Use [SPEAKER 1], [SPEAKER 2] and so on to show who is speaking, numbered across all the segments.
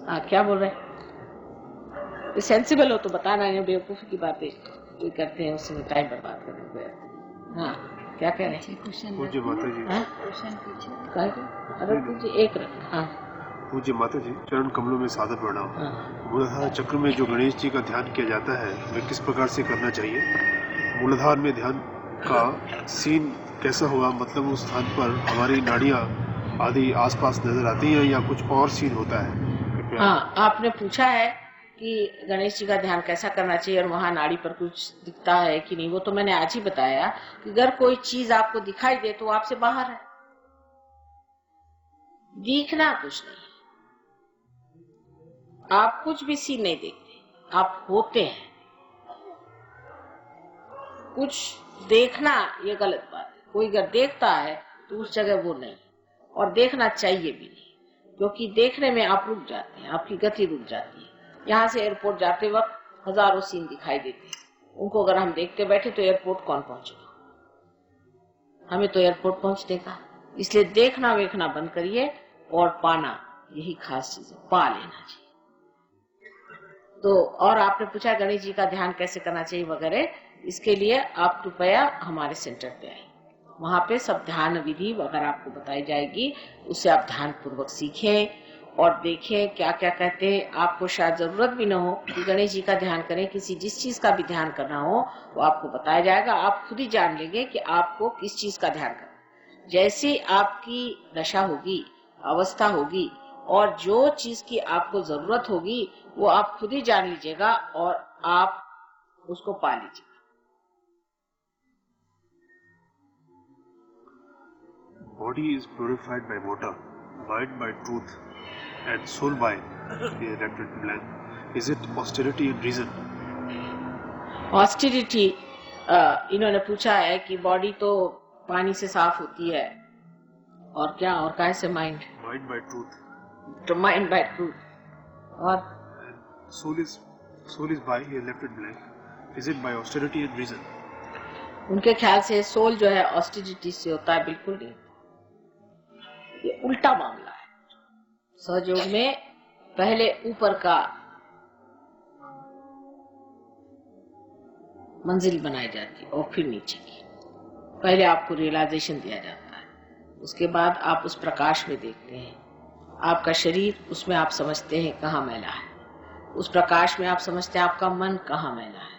[SPEAKER 1] हाँ, क्या बोल रहे हैं? सेंसिबल हो तो बताना, नहीं बेवकूफी की बातें कोई करते हैं उसमें टाइम बर्बाद करने को। हाँ, क्या कह रहे हैं?
[SPEAKER 2] पूज्य माता जी,
[SPEAKER 1] अरे पूज्य एक रख। हाँ,
[SPEAKER 2] पूज्य माता जी, चरण कमलों में सादर प्रणाम। मूलाधार चक्र में जो गणेश जी का ध्यान किया जाता है वह किस प्रकार से करना चाहिए? मूलाधार में ध्यान का सीन कैसा होगा? मतलब उस स्थान पर हमारी नाड़ियाँ आदि आसपास नजर आती हैं या कुछ और सीन होता है?
[SPEAKER 1] हाँ, आपने पूछा है कि गणेश जी का ध्यान कैसा करना चाहिए और वहाँ नाड़ी पर कुछ दिखता है कि नहीं। वो तो मैंने आज ही बताया कि अगर कोई चीज आपको दिखाई दे तो आपसे बाहर है, दिखना कुछ नहीं, आप कुछ भी सीन नहीं देखते, आप होते हैं। कुछ देखना ये गलत बात है। कोई अगर देखता है तो उस जगह वो नहीं, और देखना चाहिए भी नहीं, क्योंकि देखने में आप रुक जाते हैं, आपकी गति रुक जाती है। यहाँ से एयरपोर्ट जाते वक्त हजारों सीन दिखाई देते हैं, उनको अगर हम देखते बैठे तो एयरपोर्ट कौन पहुंचेगा? हमें तो एयरपोर्ट पहुंचने का। इसलिए देखना वेखना बंद करिए और पाना, यही खास चीज है, पा लेना चाहिए। तो और आपने पूछा गणेश जी का ध्यान कैसे करना चाहिए वगैरह, इसके लिए आप कृपया हमारे सेंटर पे आइए। वहां पे सब ध्यान विधि वगैरह आपको बताई जाएगी, उससे आप ध्यान पूर्वक सीखें और देखें क्या क्या कहते हैं। आपको शायद जरूरत भी न हो कि गणेश जी का ध्यान करें, किसी जिस चीज का भी ध्यान करना हो वो आपको बताया जाएगा। आप खुद ही जान लेंगे कि आपको किस चीज का ध्यान करना। जैसी आपकी दशा होगी, अवस्था होगी, और जो चीज की आपको जरूरत होगी वो आप खुद ही जान लीजिएगा और आप उसको पा लीजिएगा।
[SPEAKER 2] Body is purified by water, mind by truth, and soul by the electric blank. Is it austerity and reason?
[SPEAKER 1] ऑस्टिरिटी, इन्होंने पूछा है कि बॉडी तो पानी से साफ होती है, और क्या, और काय से? माइंड
[SPEAKER 2] बाय ट्रूथ,
[SPEAKER 1] तो माइंड बाय ट्रूथ, और
[SPEAKER 2] soul is by electric blank. Is it by austerity and reason?
[SPEAKER 1] उनके ख्याल से सोल जो है ऑस्टिरिटी से होता है, बिल्कुल नहीं। ये उल्टा मामला है। सहयोग में पहले ऊपर का मंजिल बनाई जाती है और फिर नीचे की। पहले आपको रियलाइजेशन दिया जाता है, उसके बाद आप उस प्रकाश में देखते हैं। आपका शरीर, उसमें आप समझते हैं कहाँ मैला है। उस प्रकाश में आप समझते हैं आपका मन कहाँ मैला है।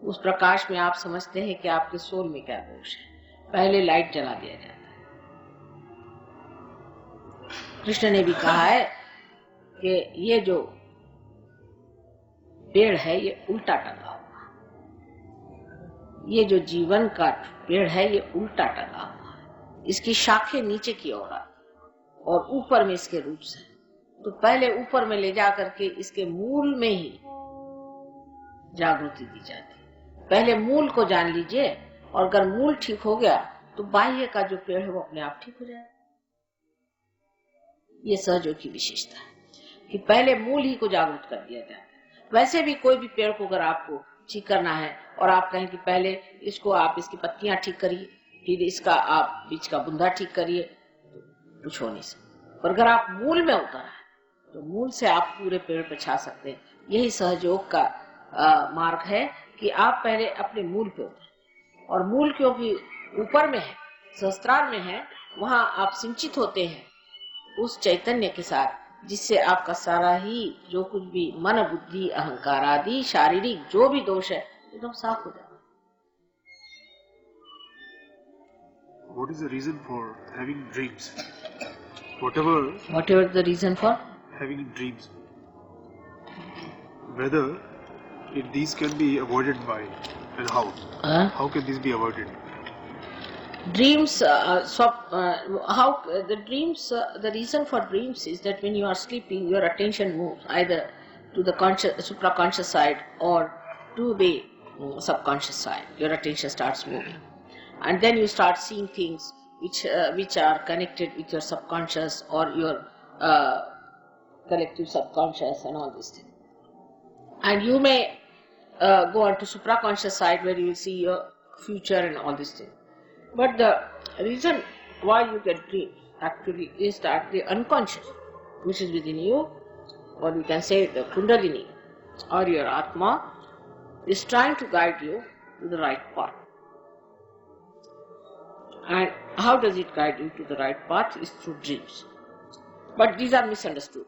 [SPEAKER 1] उस प्रकाश में आप समझते हैं कि आपके सोल में क्या दोष है। पहले लाइट जला दिया जाता है। कृष्ण ने भी कहा है कि ये जो पेड़ है ये उल्टा टंगा हुआ, ये जो जीवन का पेड़ है ये उल्टा टंगा हुआ है, इसकी शाखें नीचे की ओर आती और ऊपर में इसके रूट्स हैं। तो पहले ऊपर में ले जा करके इसके मूल में ही जागृति दी जाती है। पहले मूल को जान लीजिए, और अगर मूल ठीक हो गया तो बाह्य का जो पेड़ है वो अपने आप ठीक हो जाएगा। ये सहयोग की विशेषता है कि पहले मूल ही को जागृत कर दिया जाए। वैसे भी कोई भी पेड़ को अगर आपको ठीक करना है और आप कहें कि पहले इसको आप इसकी पत्तियां ठीक करिए, फिर इसका आप बीच का बुंदा ठीक करिए, तो कुछ हो नहीं सकता। पर अगर आप मूल में उतर आए तो मूल से आप पूरे पेड़ पर छा सकते हैं। यही सहयोग का मार्ग है कि आप पहले अपने मूल पे उतरें, और मूल क्योंकि ऊपर में है, सहस्त्रार में है, वहां आप सिंचित होते हैं उस चैतन्य के साथ, जिससे आपका सारा ही जो कुछ भी मन बुद्धि अहंकार आदि शारीरिक जो भी दोष है एकदम साफ हो जाता है।
[SPEAKER 2] What is the reason for having dreams? Whatever
[SPEAKER 1] the reason for
[SPEAKER 2] having dreams, whether if these can be avoided by, and how can these be avoided?
[SPEAKER 1] Dreams, how the dreams, the reason for dreams is that when you are sleeping, your attention moves either to the conscious, supraconscious side or to the subconscious side. Your attention starts moving, and then you start seeing things which are connected with your subconscious or your collective subconscious and all these things. And you may go on to supraconscious side where you will see your future and all these things. But the reason why you get dreams actually is that the unconscious, which is within you, or you can say the Kundalini or your Atma is trying to guide you to the right path. And how does it guide you to the right path? Is through dreams. But these are misunderstood.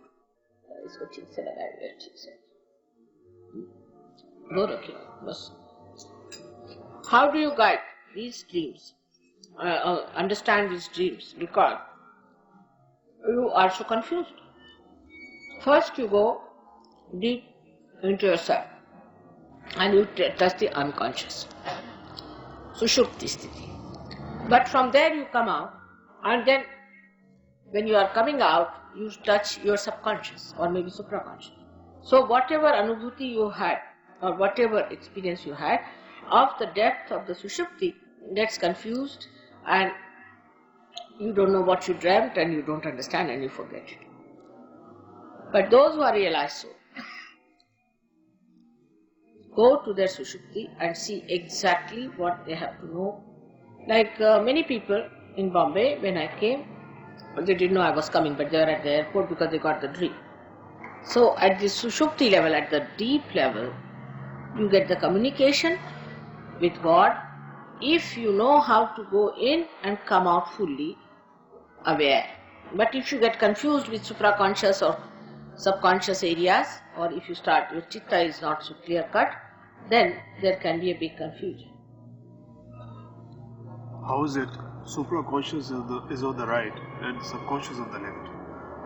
[SPEAKER 1] इसको ठीक से लगाएंगे, ठीक से दो रखिए बस. How do you guide these dreams? Understand these dreams, because you are so confused. First you go deep into yourself and you touch the unconscious, sushupti sthiti. But from there you come out, and then when you are coming out, you touch your subconscious or maybe supraconscious. So whatever anubhuti you had or whatever experience you had of the depth of the sushupti gets confused, and you don't know what you dreamt, and you don't understand, and you forget it. But those who are realized soul go to their sushupti and see exactly what they have to know. Like many people in Bombay, when I came, they didn't know I was coming, but they were at the airport because they got the dream. So at the sushupti level, at the deep level, you get the communication with God if you know how to go in and come out fully aware. But if you get confused with supraconscious or subconscious areas, or if you start, your chitta is not so clear cut, then there can be a big confusion.
[SPEAKER 2] How is it supraconscious is on the right and subconscious on the left?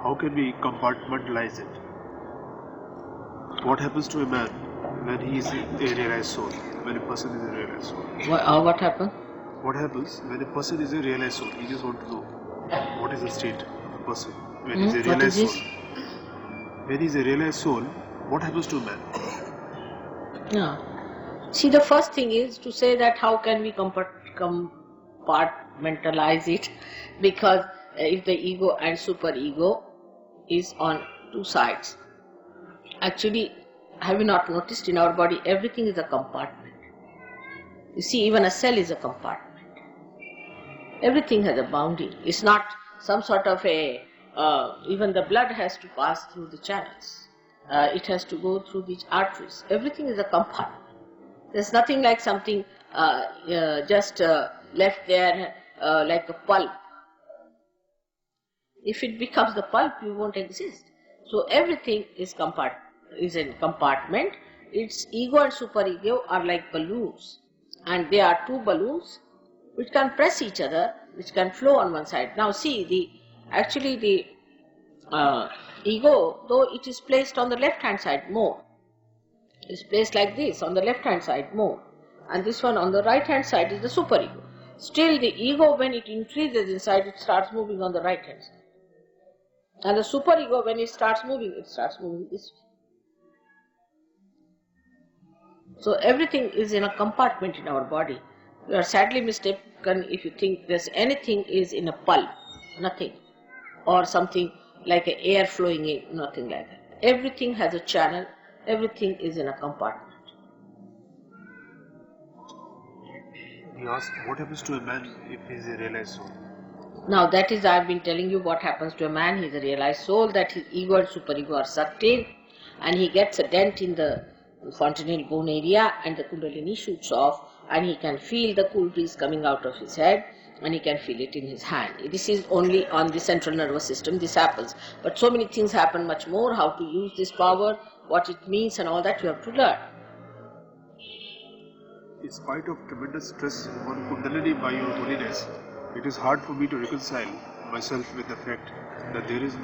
[SPEAKER 2] How can we compartmentalize it? What happens to a man when he is a realized soul, when a person is a realized soul?
[SPEAKER 1] What happened?
[SPEAKER 2] What happens when a person is a realized soul? We just want to know what is the state of a person when he is a realized soul. When he is a realized soul, what happens to a man?
[SPEAKER 1] Yeah. See, the first thing is to say that how can we compartmentalize it, because if the ego and superego is on two sides. Actually, have you not noticed in our body everything is a compartment? You see, even a cell is a compartment. Everything has a boundary. It's not some sort of a, even the blood has to pass through the channels. It has to go through these arteries. Everything is a compartment. There's nothing like something just left there like a pulp. If it becomes the pulp, you won't exist. So everything is in compartment. Its ego and superego are like balloons, and they are two balloons which can press each other, which can flow on one side. Now see, the ego, though it is placed on the left hand side more, is placed like this on the left hand side more, and this one on the right hand side is the superego. Still the ego, when it increases inside, it starts moving on the right hand side, and the superego, when it starts moving this way. So everything is in a compartment in our body. You are sadly mistaken if you think there's anything is in a pulp. Nothing. Or something like a air flowing in. Nothing like that. Everything has a channel. Everything is in a compartment.
[SPEAKER 2] He asked, what happens to a man if he is a realized soul?
[SPEAKER 1] Now that is, I've been telling you what happens to a man. He is a realized soul, that his ego and superego are sucked in, and he gets a dent in the fontanelle bone area, and the kundalini shoots off, and he can feel the cool breeze coming out of his head, and he can feel it in his hand. This is only on the central nervous system this happens, but so many things happen much more. How to use this power, what it means, and all that you have to learn.
[SPEAKER 2] In spite of tremendous stress on Kundalini by your holiness, it is hard for me to reconcile myself with the fact that there is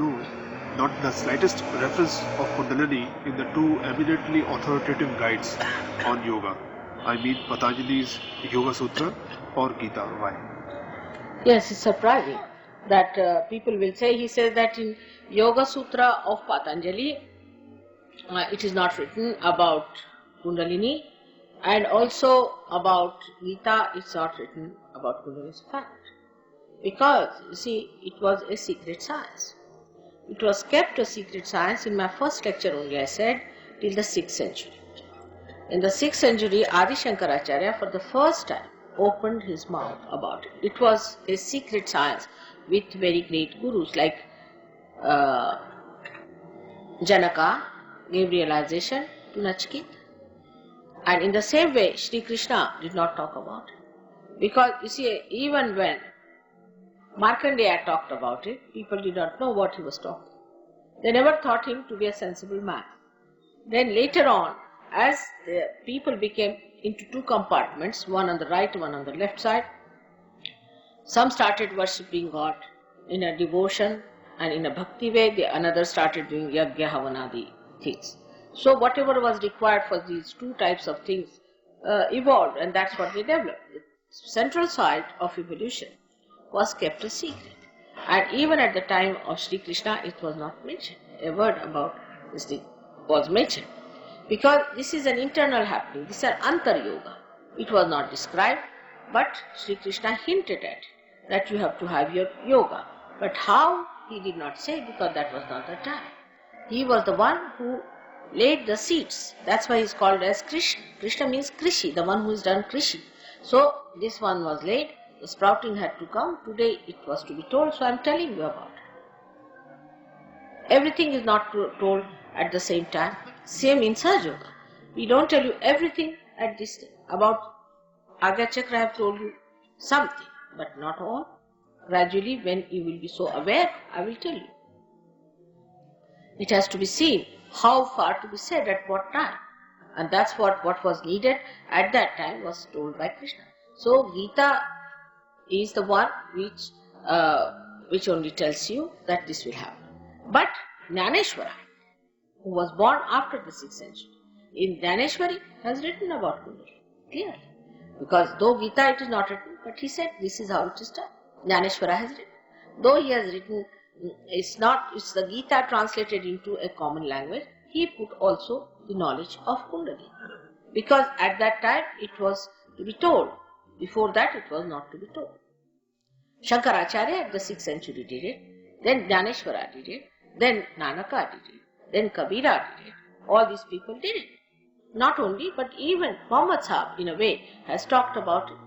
[SPEAKER 2] not the slightest reference of Kundalini in the two eminently authoritative guides on yoga. I mean Patanjali's Yoga Sutra or Gita. Why?
[SPEAKER 1] Yes, it's surprising that people will say, he says that in Yoga Sutra of Patanjali, it is not written about Kundalini, and also about Gita, it's not written about Kundalini. Fact. Because, you see, it was a secret science. It was kept a secret science. In my first lecture only I said, till the 6th century. In the 6th century, Adi Shankaracharya for the first time opened his mouth about it. It was a secret science with very great gurus like Janaka gave realization to Nachiketa. And in the same way, Shri Krishna did not talk about it. Because you see, even when Markandeya talked about it, people did not know what he was talking. They never thought him to be a sensible man. Then later on, as the people became into two compartments, one on the right, one on the left side, some started worshipping God in a devotion and in a bhakti way, the another started doing yagya havanadi things. So whatever was required for these two types of things evolved, and that's what they developed. The central side of evolution was kept a secret. And even at the time of Sri Krishna, it was not mentioned. A word about this thing was mentioned. Because this is an internal happening, this is an antar yoga. It was not described, but Sri Krishna hinted at it, that you have to have your yoga. But how, he did not say, because that was not the time. He was the one who laid the seeds. That's why he is called as Krishna. Krishna means Krishi, the one who has done Krishi. So this one was laid, the sprouting had to come. Today it was to be told, so I am telling you about it. Everything is not told at the same time. Same in Sahaja Yoga. We don't tell you everything at this time. About Aagya Chakra I have told you something, but not all. Gradually, when you will be so aware, I will tell you. It has to be seen how far to be said at what time. And that's what was needed at that time was told by Krishna. So Gita is the one which only tells you that this will happen. But Jnaneshwara, who was born after the 6th century, in Jnaneshwari has written about Kundalini, clearly. Because though Gita it is not written, but he said this is how it is done. Jnaneshwara has written. Though he has written, it's the Gita translated into a common language, he put also the knowledge of Kundalini. Because at that time it was to be told. Before that it was not to be told. Shankaracharya at the 6th century did it, then Jnaneshwara did it, then Nanaka did it, then Kabira did it. All these people did it. Not only, but even Muhammad Sahib in a way has talked about it.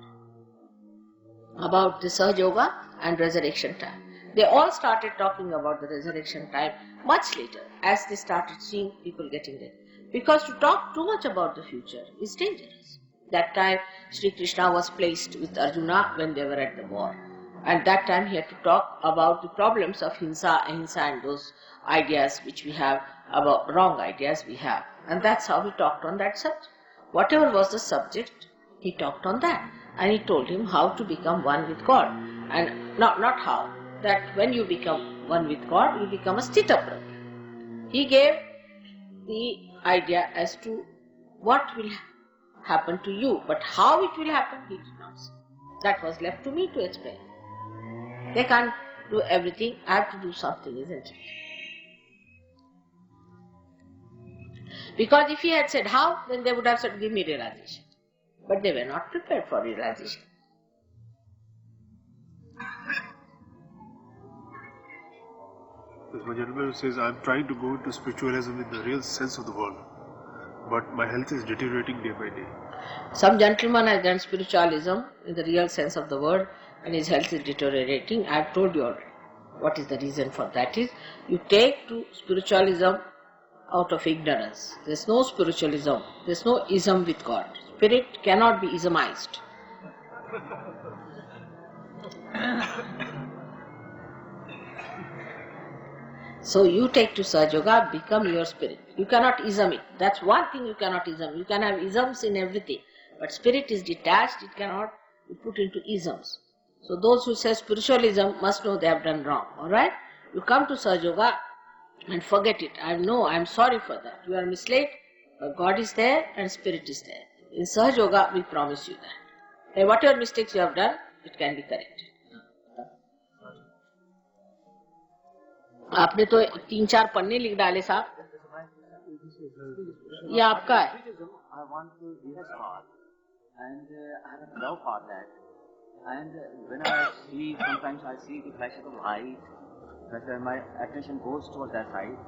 [SPEAKER 1] About the Sahaja Yoga and resurrection time. They all started talking about the resurrection time much later as they started seeing people getting there. Because to talk too much about the future is dangerous. That time Sri Krishna was placed with Arjuna when they were at the war. And that time he had to talk about the problems of Hinsa, Ahimsa and those ideas which we have, about wrong ideas we have. And that's how he talked on that subject. Whatever was the subject, he talked on that. And he told him how to become one with God. And not how, that when you become one with God, you become a sthita prajna. He gave the idea as to what will happen to you, but how it will happen, he did not say. That was left to me to explain. They can't do everything, I have to do something, isn't it? Because if he had said how, then they would have said, give me realization. But they were not prepared for realization.
[SPEAKER 2] There's one gentleman who says, I'm trying to go into spiritualism in the real sense of the word, but my health is deteriorating day by day.
[SPEAKER 1] Some gentleman has done spiritualism in the real sense of the word and his health is deteriorating. I have told you already what is the reason for that is, you take to spiritualism out of ignorance. There's no spiritualism, there's no ism with God. Spirit cannot be ismized. So you take to Sahaja Yoga, become your spirit. You cannot ism it. That's one thing you cannot ism. You can have isms in everything. But spirit is detached, it cannot be put into isms. So those who say spiritualism must know they have done wrong. Alright? You come to Sahaja Yoga and forget it. I know, I am sorry for that. You are misled, but God is there and spirit is there. In Sahaja Yoga, we promise you that. And whatever mistakes you have done, it can be corrected. आपने तो 3-4 पन्ने लिख डाले साहब. ये आपका है.
[SPEAKER 3] I want to be a God, and I have a love for that. And when I see, sometimes I see the flash of light, that my attention goes towards that side.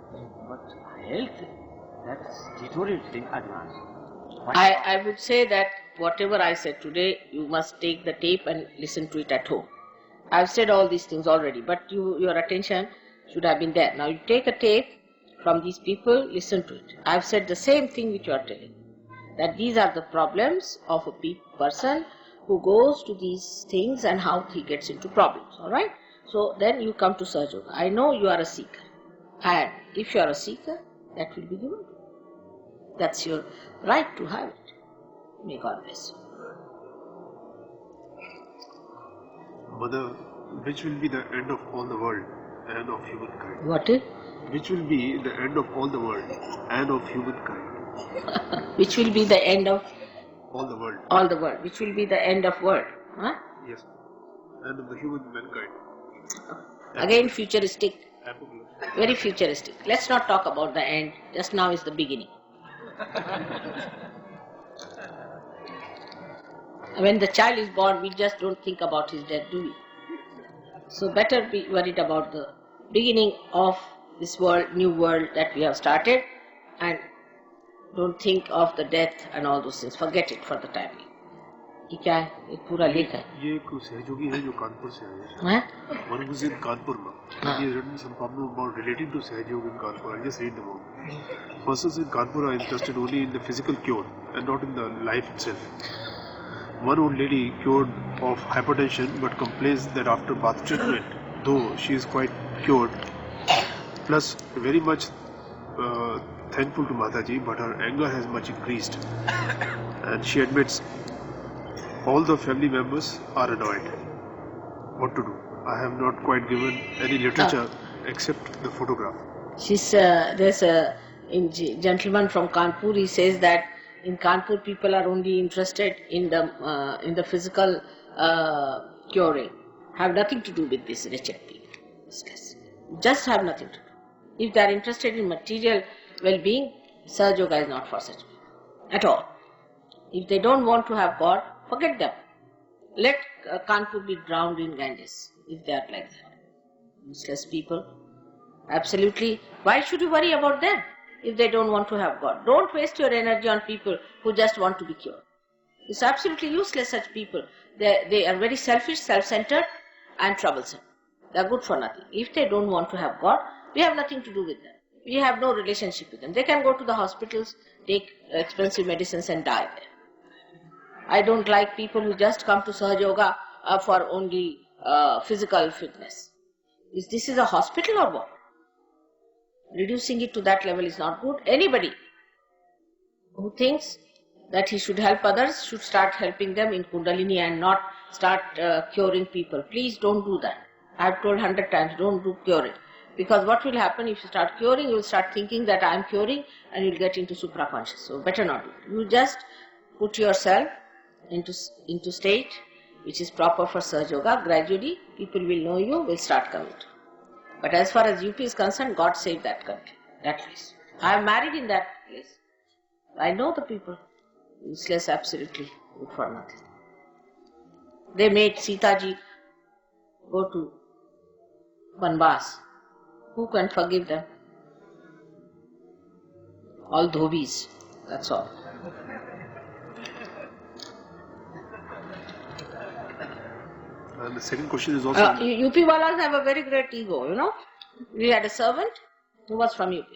[SPEAKER 3] But health, that's deteriorating advance.
[SPEAKER 1] I would say that whatever I said today, you must take the tape and listen to it at home. I've said all these things already, but your attention should have been there. Now you take a tape from these people, listen to it. I have said the same thing which you are telling. That these are the problems of a person who goes to these things and how he gets into problems. Alright? So then you come to Sahaja Yoga. I know you are a seeker. And if you are a seeker, that will be given. That's your right to have it. May God bless you.
[SPEAKER 2] Mother, which will be the end of all the world and of humankind?
[SPEAKER 1] What is?
[SPEAKER 2] Which will be the end of all the world and of humankind?
[SPEAKER 1] Which will be the end of
[SPEAKER 2] all the world?
[SPEAKER 1] All the world. Which will be the end of world? Huh?
[SPEAKER 2] Yes. End of the human mankind.
[SPEAKER 1] Again futuristic. Very futuristic. Let's not talk about the end. Just now is the beginning. When the child is born, we just don't think about his death, do we? So better be worried about the beginning of this world, new world that we have started, and don't think of the death and all those things. Forget it for the time being. ये क्या है? ये पूरा लेख है.
[SPEAKER 2] ये एक सहयोगी है जो कानपुर से आए हैं. One was in Kanpur. He has written some problem about relating to Sahaja in Kanpur. I'll just read them all. Persons in Kanpur are interested only in the physical cure and not in the life itself. One old lady cured of hypertension but complains that after bath treatment, though she is quite cured, plus very much thankful to Mataji, but her anger has much increased, and she admits all the family members are annoyed. What to do? I have not quite given any literature except the photograph.
[SPEAKER 1] There's a gentleman from Kanpur. He says that in Kanpur people are only interested in the physical curing. Have nothing to do with this wretched people. Just have nothing to do. If they are interested in material well-being, Sahaja Yoga is not for such people at all. If they don't want to have God, forget them. Let Kanpur be drowned in Ganges if they are like that. Useless people. Absolutely. Why should you worry about them if they don't want to have God? Don't waste your energy on people who just want to be cured. It's absolutely useless, such people. They are very selfish, self-centered and troublesome. They are good for nothing. If they don't want to have God, we have nothing to do with them. We have no relationship with them. They can go to the hospitals, take expensive medicines and die there. I don't like people who just come to Sahaja Yoga for only physical fitness. This is a hospital or what? Reducing it to that level is not good. Anybody who thinks that he should help others should start helping them in Kundalini and not start curing people. Please don't do that. I have told 100 times, don't do curing. Because what will happen if you start curing, you will start thinking that I am curing and you will get into supraconscious. So better not do it. You just put yourself into state which is proper for Sahaja Yoga. Gradually people will know you, will start coming to you. But as far as UP is concerned, God saved that country, that place. I am married in that place. I know the people. Useless, absolutely good for nothing. They made Sita ji go to Banbas. Who can forgive them? All dhobis, that's all.
[SPEAKER 2] And the second question is also...
[SPEAKER 1] UP walas have a very great ego, you know. We had a servant who was from UP.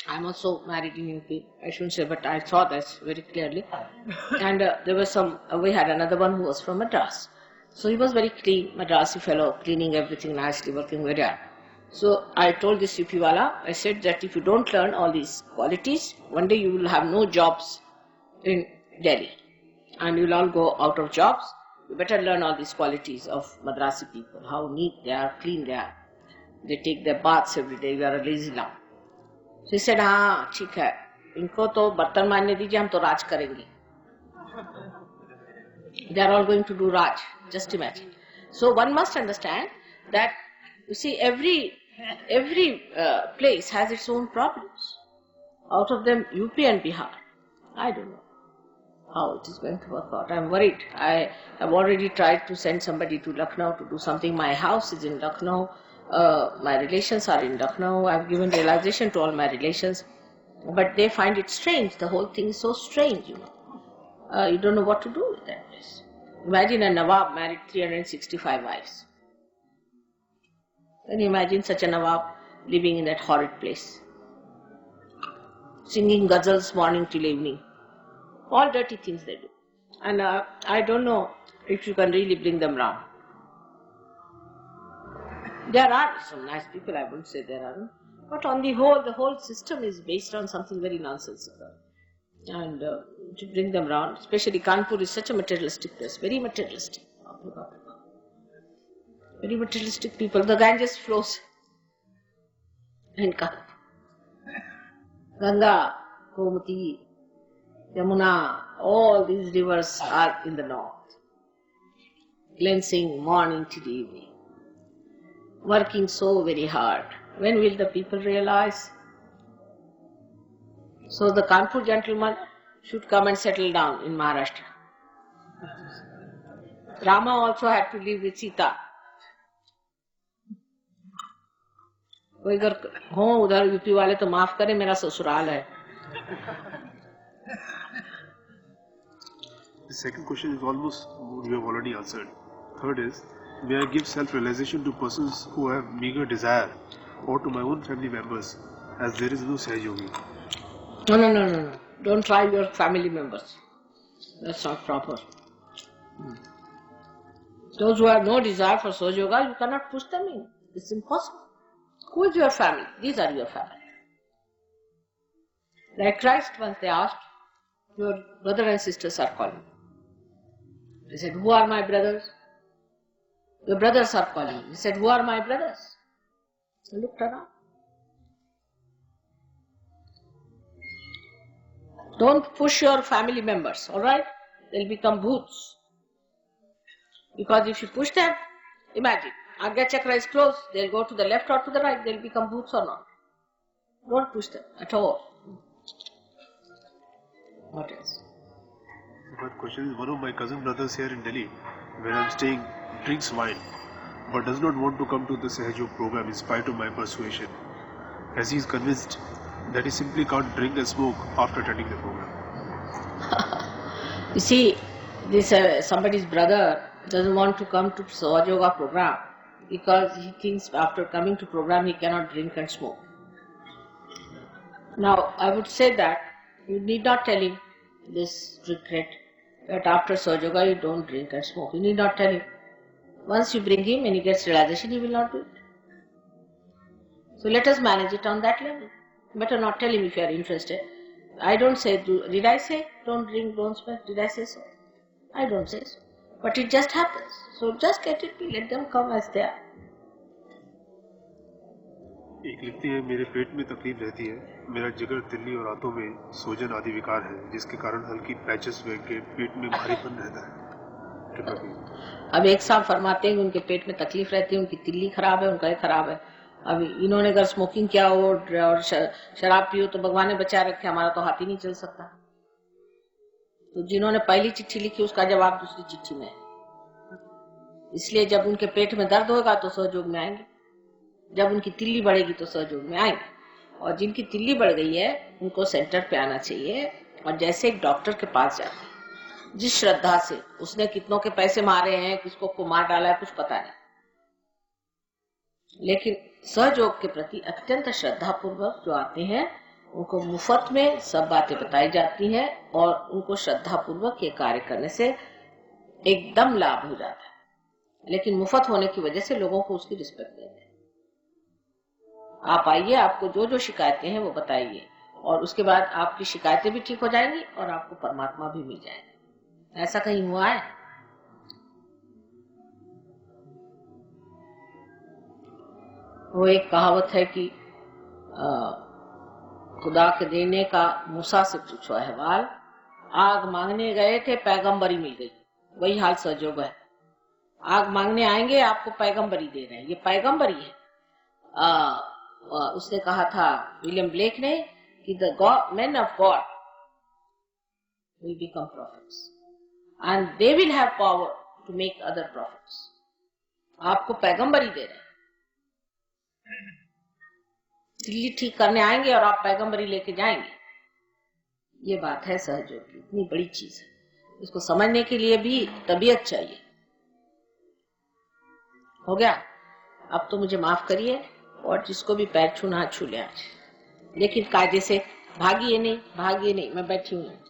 [SPEAKER 1] I'm also married in UP, I shouldn't say, but I saw this very clearly. And there was we had another one who was from Madras. So he was very clean, Madrasi fellow, cleaning everything nicely, working very hard. So I told this UP wala, I said that if you don't learn all these qualities, one day you will have no jobs in Delhi. And you will all go out of jobs. You better learn all these qualities of Madrasi people, how neat they are, clean they are. They take their baths every day, you are a lazy lamb. So he said, हाँ ठीक है, इनको तो बर्तन मारने दीजिए, हम तो राज करेंगे. They are all going to do Raj, just imagine. So one must understand that, you see, every place has its own problems. Out of them, UP and Bihar. I don't know how it is going to work out. I am worried. I have already tried to send somebody to Lucknow to do something. My house is in Lucknow. My relations are in Lucknow. I have given realization to all my relations. But they find it strange. The whole thing is so strange, you know. You don't know what to do with that place. Imagine a Nawab married 365 wives. Can you imagine such a Nawab living in that horrid place? singing ghazals morning till evening. All dirty things they do. And I don't know if you can really bring them round. There are some nice people, I wouldn't say there aren't. But on the whole system is based on something very nonsensical. And to bring them round, especially Kanpur is such a materialistic place, very materialistic. Very materialistic people. The Ganges flows in Kanpur. Ganga, Gomati, Yamuna, all these rivers are in the north. Cleansing morning till evening. Working so very hard. When will the people realize? So the Kanpur gentleman should come and settle down in Maharashtra. Rama also had to live with Sita. कोई अगर हो उधर UP वाले तो माफ करें, मेरा ससुराल है.
[SPEAKER 2] The second question is almost you have already answered. Third is, may I give self-realization to persons who have meager desire or to my own family members, as there is no Sahajogi?
[SPEAKER 1] No. Don't try your family members. That's not proper. Those who have no desire for Sahaja Yoga, you cannot push them in. It's impossible. Who is your family? These are your family. Like Christ, once they asked, your brother and sisters are calling. He said, who are my brothers? Your brothers are calling. He said, who are my brothers? He looked around. Don't push your family members, alright? They'll become bhoots. Because if you push them, imagine, Aagya Chakra is closed, they'll go to the left or to the right, they'll become bhoots or not. Don't push them at all. What else?
[SPEAKER 2] One question is, one of my cousin brothers here in Delhi, where I'm staying, drinks wine, but does not want to come to the Sahajog program in spite of my persuasion, as he is convinced that he simply can't drink and smoke after attending the program.
[SPEAKER 1] You see, this somebody's brother doesn't want to come to Sahaja Yoga program because he thinks after coming to program he cannot drink and smoke. Now, I would say that you need not tell him this regret that after Sahaja Yoga you don't drink and smoke. You need not tell him. Once you bring him and he gets realization, he will not do it. So let us manage it on that level. Better not tell him if you are interested. I don't say, did I say don't drink, don't smoke? Did I say so? I don't say so. But it just happens. So just let it be, let them come as they are.
[SPEAKER 2] एक लिखती है, मेरे पेट में तकलीफ रहती है, मेरा जिगर, तिल्ली और आंतों में सूजन आदि विकार है, जिसके कारण हल्की पैचेस के पेट में भारीपन रहता है.
[SPEAKER 1] अब एक साहब फरमाते हैं उनके पेट में तकलीफ रहती है, उनकी तिल्ली खराब है, उनका ये खराब है. अभी इन्होंने अगर स्मोकिंग किया हो और शराब पियो तो भगवान ने बचा रखे, हमारा तो हाथ ही नहीं चल सकता. तो जिन्होंने पहली चिट्ठी लिखी उसका जवाब दूसरी चिट्ठी में है. इसलिए जब उनके पेट में दर्द होगा तो सहयोग में आएंगे, जब उनकी तिल्ली बढ़ेगी तो सहयोग में आएंगे. और जिनकी तिल्ली बढ़ गई है उनको सेंटर पे आना चाहिए. और जैसे एक डॉक्टर के पास जाते हैं, जिस श्रद्धा से उसने कितनों के पैसे मारे हैं, किसको को मार डाला है, कुछ पता नहीं, लेकिन सहयोग के प्रति अत्यंत श्रद्धा पूर्वक जो आते हैं उनको मुफ्त में सब बातें बताई जाती हैं और उनको श्रद्धा पूर्वक ये कार्य करने से एकदम लाभ हो जाता है. लेकिन मुफ्त होने की वजह से लोगों को उसकी रिस्पेक्ट देते हैं. आप आइए, आपको जो जो शिकायतें हैं वो बताइए और उसके बाद आपकी शिकायतें भी ठीक हो जाएंगी और आपको परमात्मा भी मिल जाएगा. ऐसा कहीं हुआ है? वो एक कहावत है कि खुदा के देने का मूसा से पूछो अहवाल, आग मांगने गए थे पैगंबरी मिल गई. वही हाल सहयोग है. आग मांगने आएंगे, आपको पैगंबरी दे रहे हैं, ये पैगंबरी है. उसने कहा था विलियम ब्लेक ने कि the men of God will become prophets and they will have power to make other prophets. आपको पैगंबरी दे रहे हैं, दिल्ली ठीक करने आएंगे और आप पैगंबरी लेके जाएंगे. ये बात है सहयोग की, इतनी बड़ी चीज है. इसको समझने के लिए भी तबीयत चाहिए. हो गया? अब तो मुझे माफ करिए और जिसको भी पैर छूना छू ले आज, लेकिन कायदे से भागिए नहीं, मैं बैठी हूँ।